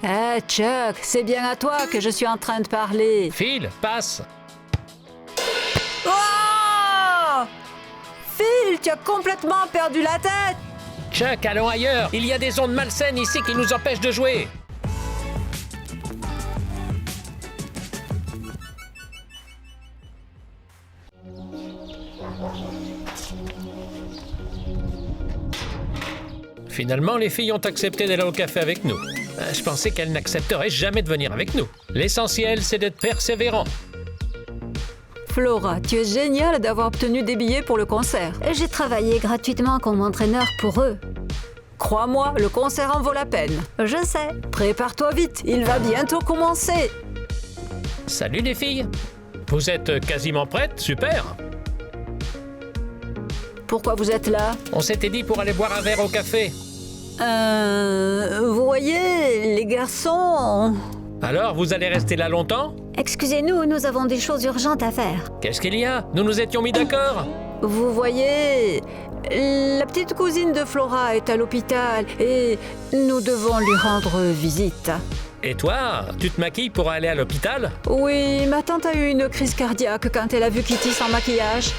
Hé, Chuck, c'est bien à toi que je suis en train de parler. Phil, passe. Oh! Phil, tu as complètement perdu la tête. Chuck, allons ailleurs. Il y a des ondes malsaines ici qui nous empêchent de jouer. Finalement, les filles ont accepté d'aller au café avec nous. Je pensais qu'elles n'accepteraient jamais de venir avec nous. L'essentiel, c'est d'être persévérant. Flora, tu es géniale d'avoir obtenu des billets pour le concert. J'ai travaillé gratuitement comme entraîneur pour eux. Crois-moi, le concert en vaut la peine. Je sais. Prépare-toi vite, il va bientôt commencer. Salut les filles. Vous êtes quasiment prêtes? Super. Pourquoi vous êtes là? On s'était dit pour aller boire un verre au café. Vous voyez, les garçons... Alors, vous allez rester là longtemps? Excusez-nous, nous avons des choses urgentes à faire. Qu'est-ce qu'il y a? Nous nous étions mis d'accord. Vous voyez, la petite cousine de Flora est à l'hôpital et nous devons lui rendre visite. Et toi, tu te maquilles pour aller à l'hôpital? Oui, ma tante a eu une crise cardiaque quand elle a vu Kitty sans maquillage.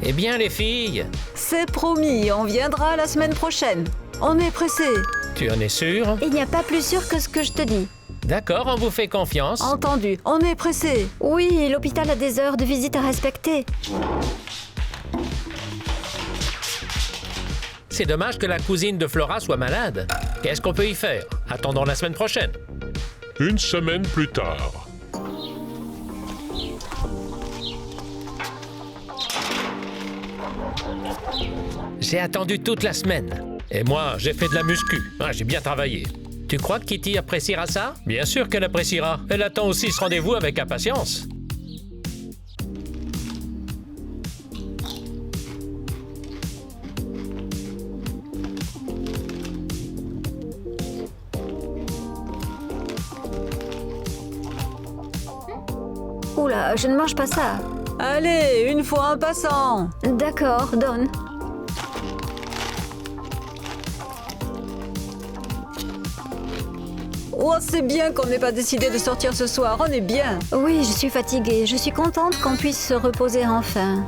Eh bien, les filles, C'est promis, on viendra la semaine prochaine. On est pressés. tu en es sûre? Il n'y a pas plus sûr que ce que je te dis. D'accord, on vous fait confiance. Entendu, on est pressés. Oui, l'hôpital a des heures de visite à respecter. C'est dommage que la cousine de Flora soit malade. Qu'est-ce qu'on peut y faire? Attendons la semaine prochaine. Une semaine plus tard. J'ai attendu toute la semaine. Et moi, j'ai fait de la muscu. J'ai bien travaillé. Tu crois que Kitty appréciera ça? Bien sûr qu'elle appréciera. Elle attend aussi ce rendez-vous avec impatience. Oula, je ne mange pas ça. Allez, une fois en passant. D'accord, donne. Oh, c'est bien qu'on n'ait pas décidé de sortir ce soir, on est bien. Oui, je suis fatiguée. Je suis contente qu'on puisse se reposer enfin.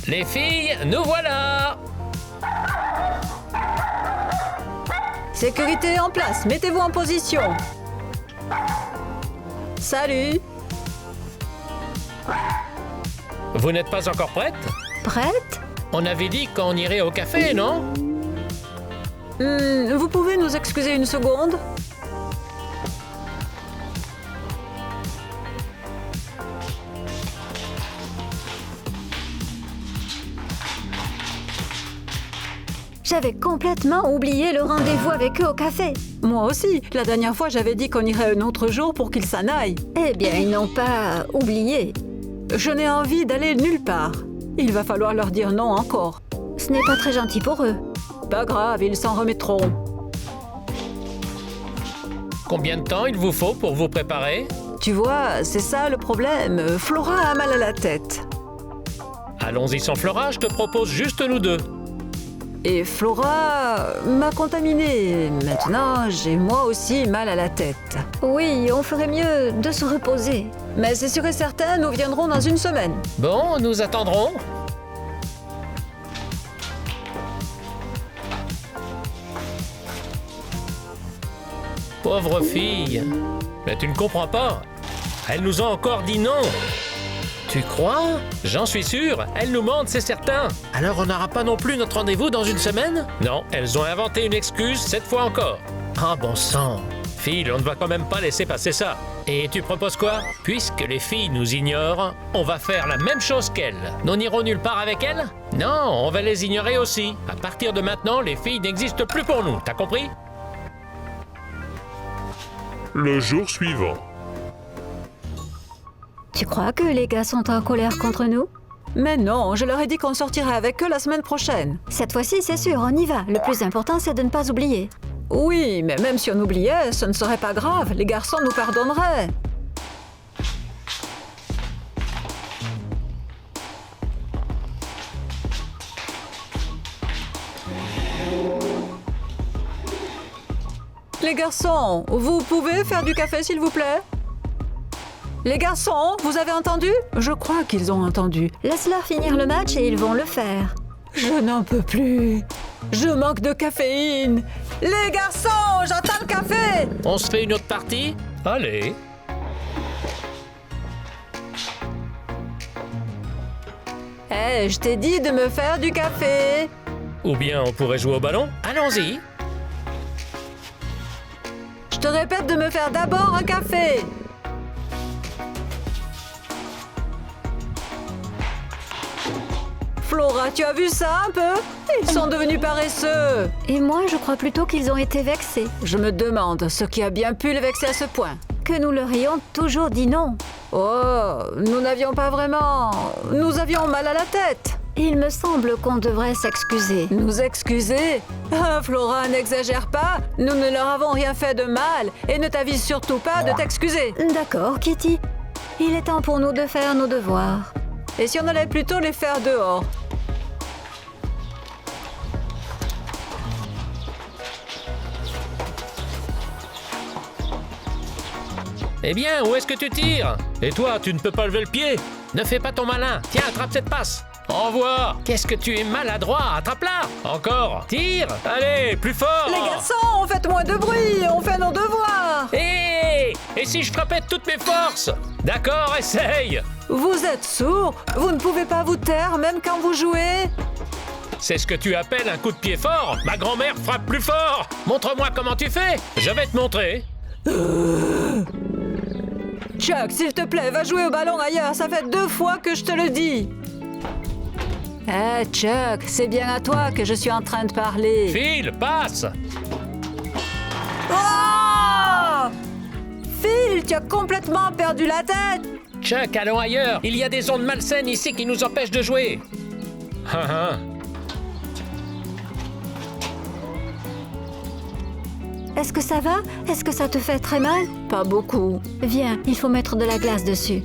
Les filles, nous voilà! Sécurité en place, mettez-vous en position. Salut. Vous n'êtes pas encore prête? Prête? On avait dit qu'on irait au café, non? Vous pouvez nous excuser une seconde? J'avais complètement oublié le rendez-vous avec eux au café. Moi aussi, la dernière fois j'avais dit qu'on irait un autre jour pour qu'ils s'en aillent. Eh bien, ils n'ont pas oublié. Je n'ai envie d'aller nulle part. Il va falloir leur dire non encore. Ce n'est pas très gentil pour eux. Pas grave, ils s'en remettront. Combien de temps il vous faut pour vous préparer? Tu vois, c'est ça le problème. Flora a mal à la tête. Allons-y sans Flora, je te propose juste nous deux. Et Flora m'a contaminée. Maintenant, j'ai moi aussi mal à la tête. Oui, on ferait mieux de se reposer. Mais c'est sûr et certain, nous viendrons dans une semaine. Bon, nous attendrons. Pauvre fille. Mais tu ne comprends pas. Elle nous a encore dit non. Tu crois? J'en suis sûr. Elles nous mentent, c'est certain. Alors on n'aura pas non plus notre rendez-vous dans une semaine? Non, elles ont inventé une excuse cette fois encore. Ah bon sang. Phil, on ne va quand même pas laisser passer ça. Et tu proposes quoi? Puisque les filles nous ignorent, on va faire la même chose qu'elles. Nous n'irons nulle part avec elles? Non, on va les ignorer aussi. À partir de maintenant, les filles n'existent plus pour nous, t'as compris? Le jour suivant. Tu crois que les gars sont en colère contre nous? Mais non, je leur ai dit qu'on sortirait avec eux la semaine prochaine. Cette fois-ci, c'est sûr, on y va. Le plus important, c'est de ne pas oublier. Oui, mais même si on oubliait, ce ne serait pas grave. Les garçons nous pardonneraient. Les garçons, vous pouvez faire du café s'il vous plaît? Les garçons, vous avez entendu? Je crois qu'ils ont entendu. Laisse-leur finir le match et ils vont le faire. Je n'en peux plus. Je manque de caféine. Les garçons, j'entends le café. On se fait une autre partie? Allez. Eh, je t'ai dit de me faire du café. Ou bien on pourrait jouer au ballon? Allons-y. Je te répète de me faire d'abord un café. Flora, tu as vu ça un peu? Ils sont devenus paresseux. Et moi, je crois plutôt qu'ils ont été vexés. Je me demande ce qui a bien pu les vexer à ce point. Que nous leur ayons toujours dit non. Oh, nous n'avions pas vraiment... Nous avions mal à la tête. Il me semble qu'on devrait s'excuser. Nous excuser? Ah, Flora, n'exagère pas. Nous ne leur avons rien fait de mal et ne t'avise surtout pas de t'excuser. D'accord, Kitty. Il est temps pour nous de faire nos devoirs. Et si on allait plutôt les faire dehors? Eh bien, où est-ce que tu tires? Et toi, tu ne peux pas lever le pied? Ne fais pas ton malin. Tiens, attrape cette passe. Envoie. Qu'est-ce que tu es maladroit? Attrape-la. Encore. Tire. Allez, plus fort. Les garçons, faites moins de bruit. On fait nos devoirs. Hé! Et si je frappais de toutes mes forces? D'accord, essaye. Vous êtes sourds? Vous ne pouvez pas vous taire même quand vous jouez? C'est ce que tu appelles un coup de pied fort? Ma grand-mère frappe plus fort. Montre-moi comment tu fais. Je vais te montrer. Chuck, s'il te plaît, va jouer au ballon ailleurs. Ça fait 2 fois que je te le dis. Eh, Chuck, c'est bien à toi que je suis en train de parler. Phil, passe. Oh! Phil, tu as complètement perdu la tête. Chuck, allons ailleurs. Il y a des ondes malsaines ici qui nous empêchent de jouer. Est-ce que ça va? Est-ce que ça te fait très mal? Pas beaucoup. Viens, il faut mettre de la glace dessus.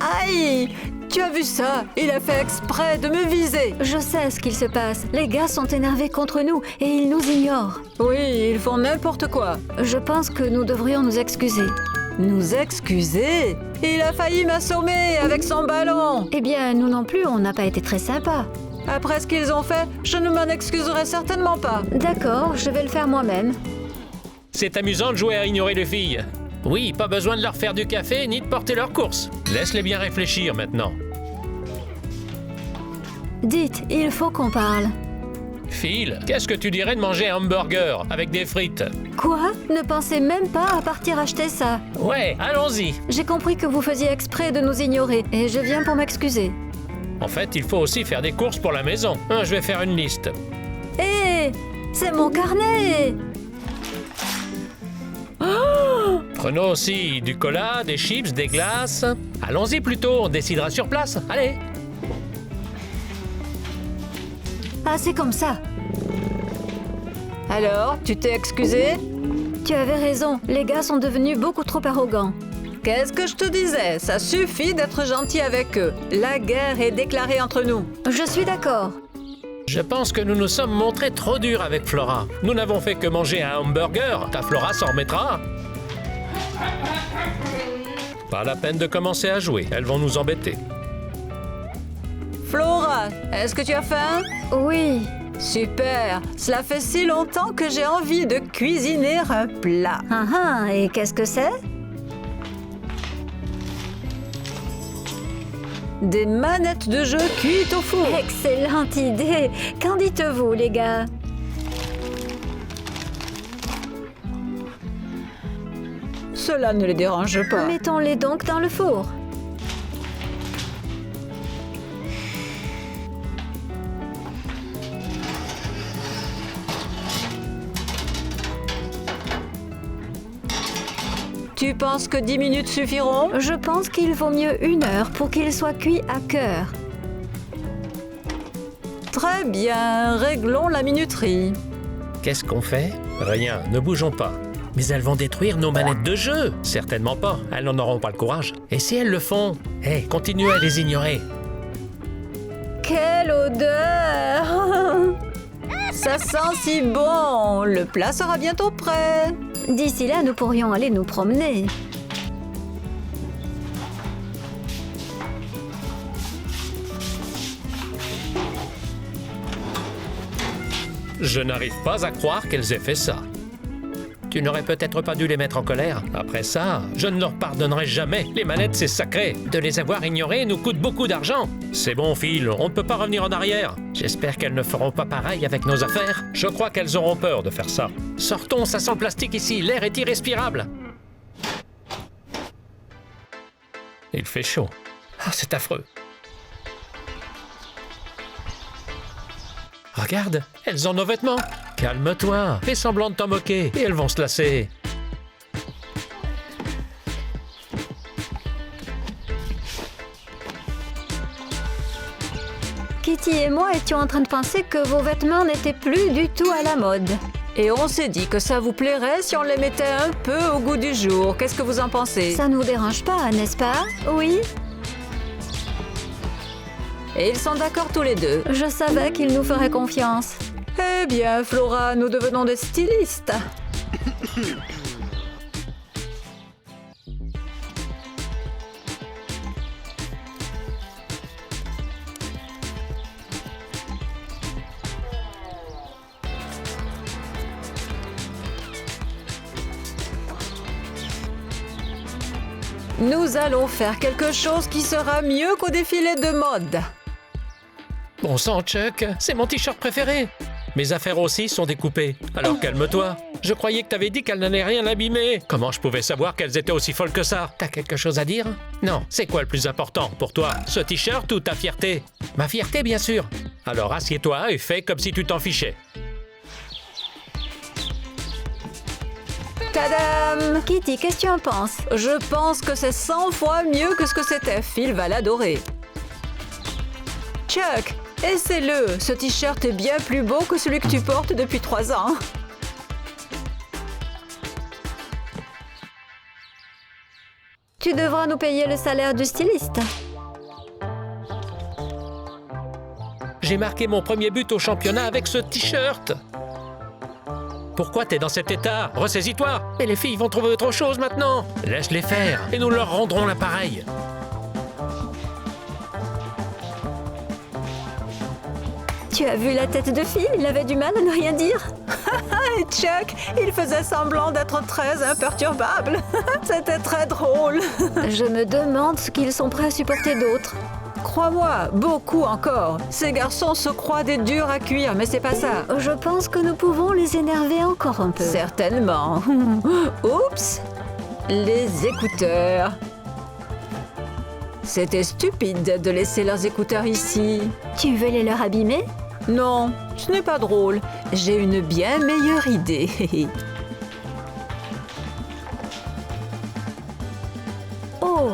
Aïe! Tu as vu ça? Il a fait exprès de me viser. Je sais ce qu'il se passe. Les gars sont énervés contre nous et ils nous ignorent. Oui, ils font n'importe quoi. Je pense que nous devrions nous excuser. Nous excuser? Il a failli m'assommer avec son ballon. Eh bien, nous non plus, on n'a pas été très sympas. Après ce qu'ils ont fait, je ne m'en excuserai certainement pas. D'accord, je vais le faire moi-même. C'est amusant de jouer à ignorer les filles. Oui, pas besoin de leur faire du café ni de porter leurs courses. Laisse-les bien réfléchir maintenant. Dites, il faut qu'on parle. Phil, qu'est-ce que tu dirais de manger un hamburger avec des frites? Quoi? Ne pensez même pas à partir acheter ça. Ouais, allons-y. J'ai compris que vous faisiez exprès de nous ignorer et je viens pour m'excuser. En fait, il faut aussi faire des courses pour la maison. Je vais faire une liste. Hé! C'est mon carnet! Prenons aussi du cola, des chips, des glaces. Allons-y plutôt, on décidera sur place. Allez. Ah, c'est comme ça. Alors, tu t'es excusé? Tu avais raison, les gars sont devenus beaucoup trop arrogants. Qu'est-ce que je te disais? Ça suffit d'être gentil avec eux. La guerre est déclarée entre nous. Je suis d'accord. Je pense que nous nous sommes montrés trop durs avec Flora. Nous n'avons fait que manger un hamburger. Ta Flora s'en remettra. Pas la peine de commencer à jouer. Elles vont nous embêter. Flora, est-ce que tu as faim? Oui. Super! Cela fait si longtemps que j'ai envie de cuisiner un plat. Et qu'est-ce que c'est? Des manettes de jeu cuites au four. Excellente idée! Qu'en dites-vous, les gars? Cela ne les dérange pas. Mettons-les donc dans le four. Tu penses que 10 minutes suffiront? Je pense qu'il vaut mieux 1 heure pour qu'ils soient cuits à cœur. Très bien, réglons la minuterie. Qu'est-ce qu'on fait? Rien, ne bougeons pas. Mais elles vont détruire nos manettes de jeu. Certainement pas, elles n'en auront pas le courage. Et si elles le font? Continuez à les ignorer. Quelle odeur! Ça sent si bon. Le plat sera bientôt prêt. D'ici là, nous pourrions aller nous promener. Je n'arrive pas à croire qu'elles aient fait ça. Tu n'aurais peut-être pas dû les mettre en colère. Après ça, je ne leur pardonnerai jamais. Les manettes, c'est sacré. De les avoir ignorées nous coûte beaucoup d'argent. C'est bon, Phil, on ne peut pas revenir en arrière. J'espère qu'elles ne feront pas pareil avec nos affaires. Je crois qu'elles auront peur de faire ça. Sortons, ça sent le plastique ici. L'air est irrespirable. Il fait chaud. Ah, c'est affreux. Regarde, elles ont nos vêtements. Calme-toi, fais semblant de t'en moquer et elles vont se lasser. Kitty et moi étions en train de penser que vos vêtements n'étaient plus du tout à la mode. Et on s'est dit que ça vous plairait si on les mettait un peu au goût du jour. Qu'est-ce que vous en pensez? Ça ne vous dérange pas, n'est-ce pas? Oui, Et ils sont d'accord tous les deux. je savais qu'ils nous feraient confiance. Eh bien, Flora, nous devenons des stylistes. Nous allons faire quelque chose qui sera mieux qu'au défilé de mode. Bon sang, Chuck, c'est mon t-shirt préféré. Mes affaires aussi sont découpées. Alors calme-toi. Je croyais que t'avais dit qu'elles n'allaient rien abîmer. Comment je pouvais savoir qu'elles étaient aussi folles que ça? T'as quelque chose à dire? Non, c'est quoi le plus important pour toi? Ce t-shirt ou ta fierté? Ma fierté, bien sûr. Alors assieds-toi et fais comme si tu t'en fichais. Tadam! Kitty, qu'est-ce que tu en penses? Je pense que c'est 100 fois mieux que ce que c'était. Phil va l'adorer. Chuck, essaie-le. Ce t-shirt est bien plus beau que celui que tu portes depuis 3 ans. Tu devras nous payer le salaire du styliste. J'ai marqué mon premier but au championnat avec ce t-shirt. Pourquoi t'es dans cet état? Ressaisis-toi. Mais les filles vont trouver autre chose maintenant. Laisse-les faire et nous leur rendrons l'appareil. Tu as vu la tête de Phil? Il avait du mal à ne rien dire. Et Chuck, il faisait semblant d'être très imperturbable. C'était très drôle. Je me demande ce qu'ils sont prêts à supporter d'autres. Crois-moi, beaucoup encore. Ces garçons se croient des durs à cuire, mais c'est pas ça. Je pense que nous pouvons les énerver encore un peu. Certainement. Oups! Les écouteurs. C'était stupide de laisser leurs écouteurs ici. Tu veux les leur abîmer? Non, ce n'est pas drôle. J'ai une bien meilleure idée. Oh,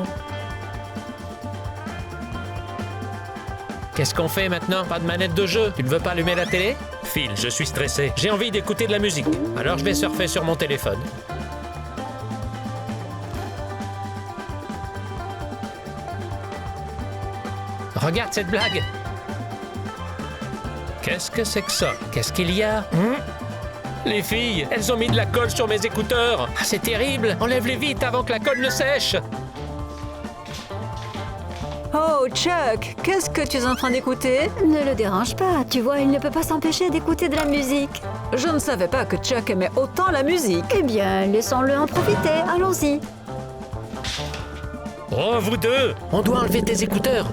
Qu'est-ce qu'on fait maintenant? Pas de manette de jeu? Tu ne veux pas allumer la télé? Phil, je suis stressé. J'ai envie d'écouter de la musique. Alors je vais surfer sur mon téléphone. Regarde cette blague. Qu'est-ce que c'est que ça? Qu'est-ce qu'il y a? Les filles, elles ont mis de la colle sur mes écouteurs. Ah, c'est terrible. Enlève-les vite avant que la colle ne sèche. Oh, Chuck, qu'est-ce que tu es en train d'écouter? ne le dérange pas. Tu vois, il ne peut pas s'empêcher d'écouter de la musique. Je ne savais pas que Chuck aimait autant la musique. Eh bien, laissons-le en profiter. Allons-y. Oh, vous deux! On doit enlever tes écouteurs.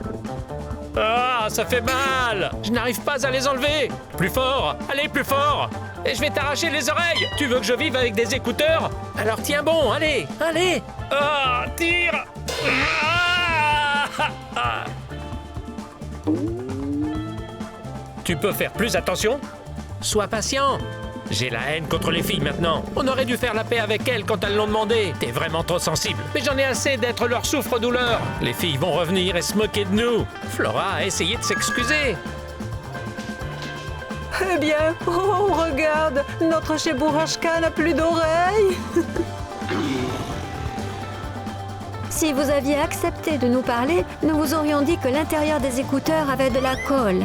Ah, ça fait mal! Je n'arrive pas à les enlever! Plus fort! Allez, plus fort! Et je vais t'arracher les oreilles! Tu veux que je vive avec des écouteurs? Alors tiens bon, allez! Allez! Ah, tire! Ah. Tu peux faire plus attention? Sois patient! J'ai la haine contre les filles maintenant. On aurait dû faire la paix avec elles quand elles l'ont demandé. T'es vraiment trop sensible. Mais j'en ai assez d'être leur souffre-douleur. Les filles vont revenir et se moquer de nous. Flora a essayé de s'excuser. Eh bien, oh, regarde, notre Cheburashka n'a plus d'oreilles. Si vous aviez accepté de nous parler, nous vous aurions dit que l'intérieur des écouteurs avait de la colle.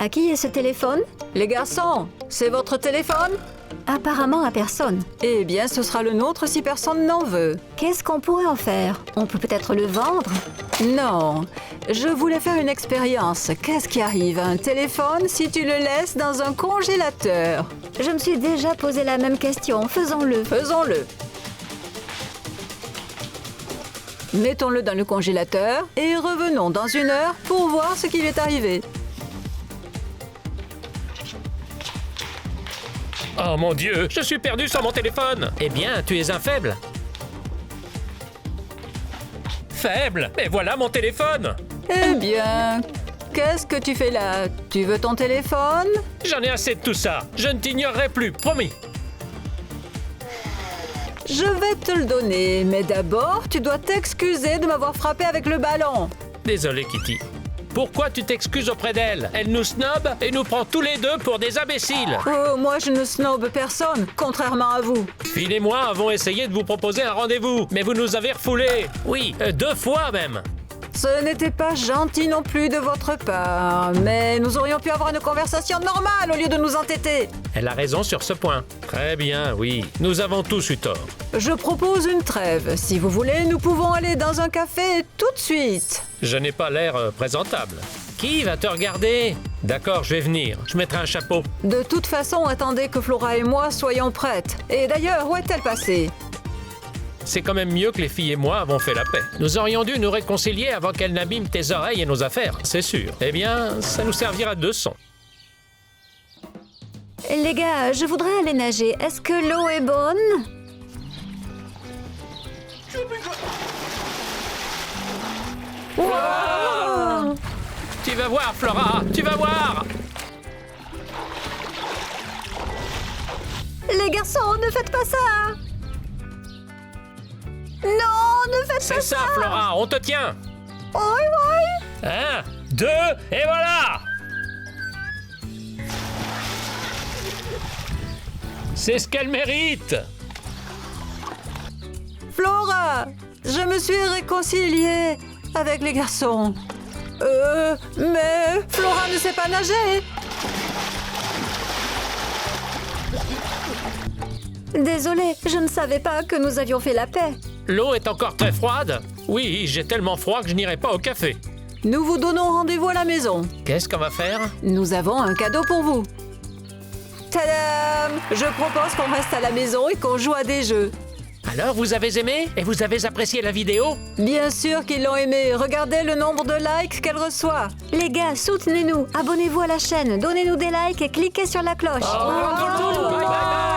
À qui est ce téléphone? Les garçons, c'est votre téléphone? Apparemment à personne. Eh bien, ce sera le nôtre si personne n'en veut. Qu'est-ce qu'on pourrait en faire? On peut peut-être le vendre? Non, je voulais faire une expérience. Qu'est-ce qui arrive à un téléphone si tu le laisses dans un congélateur? Je me suis déjà posé la même question. Faisons-le. Faisons-le. Mettons-le dans le congélateur et revenons dans 1 heure pour voir ce qui lui est arrivé. Oh mon Dieu, je suis perdu sans mon téléphone. Eh bien, tu es un faible. Faible? Mais voilà mon téléphone. Eh bien, qu'est-ce que tu fais là? Tu veux ton téléphone? J'en ai assez de tout ça. Je ne t'ignorerai plus, promis. Je vais te le donner, mais d'abord, tu dois t'excuser de m'avoir frappé avec le ballon. Désolé, Kitty. Pourquoi tu t'excuses auprès d'elle? Elle nous snobe et nous prend tous les deux pour des imbéciles. Oh, moi je ne snobe personne, contrairement à vous. Phil et moi avons essayé de vous proposer un rendez-vous, mais vous nous avez refoulés. Oui, 2 fois même. Ce n'était pas gentil non plus de votre part, mais nous aurions pu avoir une conversation normale au lieu de nous entêter. Elle a raison sur ce point. Très bien, oui. Nous avons tous eu tort. Je propose une trêve. Si vous voulez, nous pouvons aller dans un café tout de suite. Je n'ai pas l'air présentable. Qui va te regarder? D'accord, je vais venir. Je mettrai un chapeau. De toute façon, attendez que Flora et moi soyons prêtes. Et d'ailleurs, où est-elle passée? C'est quand même mieux que les filles et moi avons fait la paix. Nous aurions dû nous réconcilier avant qu'elle n'abîme tes oreilles et nos affaires, c'est sûr. Eh bien, ça nous servira de leçon. Les gars, je voudrais aller nager. Est-ce que l'eau est bonne? Wow! Tu vas voir, Flora, tu vas voir! Les garçons, ne faites pas ça! Non, ne faites pas ça! C'est ça, Flora, on te tient! Oui, oui! 1, 2, et voilà! C'est ce qu'elle mérite! Flora, je me suis réconciliée avec les garçons. Mais Flora ne sait pas nager. Désolée, je ne savais pas que nous avions fait la paix. L'eau est encore très froide? Oui, j'ai tellement froid que je n'irai pas au café. Nous vous donnons rendez-vous à la maison. Qu'est-ce qu'on va faire? Nous avons un cadeau pour vous. Tadam! Je propose qu'on reste à la maison et qu'on joue à des jeux. Alors, vous avez aimé? Et vous avez apprécié la vidéo? Bien sûr qu'ils l'ont aimé. Regardez le nombre de likes qu'elle reçoit. Les gars, soutenez-nous, abonnez-vous à la chaîne, donnez-nous des likes et cliquez sur la cloche. Au revoir tout le monde! Bye bye!